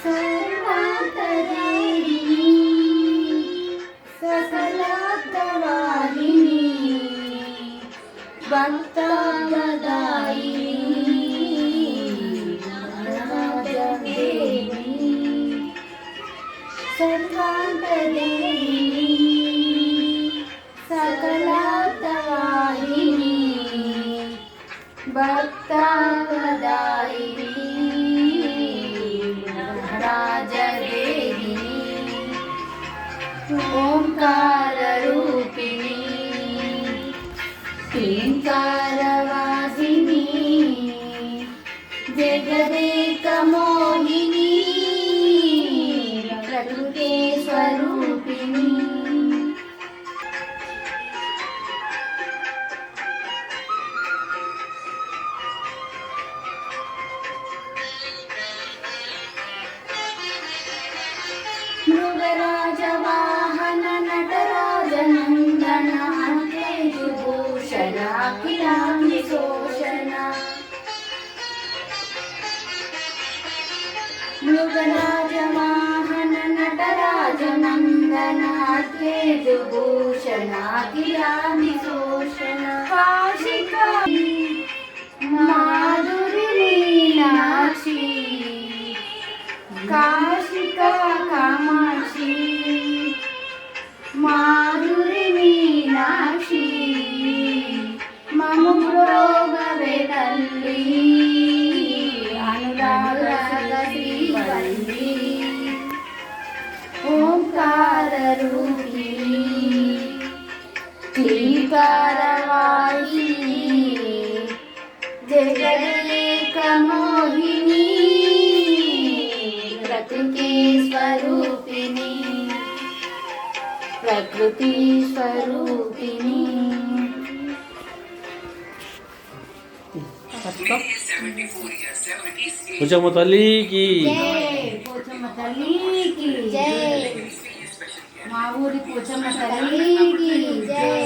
सर्वान्तदेहिनी सकलार्थवाहिनी भक्तादायिनी सर्वान्तदेहिनी सकलार्थवाहिनी भक्तादायिनी राजदेहिनी ओंकाररूपिणी क्लींकारवासिनी जगदेकमोहिनी प्रकृते स्वरूपिणी मृगराज वाहन नटराज नंदन अंकेशुभूषण अखिलांबिशोषण मृगराज वाहन नटराज नंदन अंकेशुभूषण अखिलांबिशोषण काशिका माधुरी मीनाक्षी काशिका कामाक्षी माधुरी मीनाक्षी मम प्रोगवे तल्ली अनुराग श्रीवल्ली ओंकार रूपिणी क्लीकारवाहिनी जगदेकमोहिनी प्रकृति स्वरूपिणी प्रकृति स्वरूपिणी पोचम्मा तल्ली की जय पोचम्मा तल्ली की जय మా ఊరి పోచమ్మ తల్లికి జై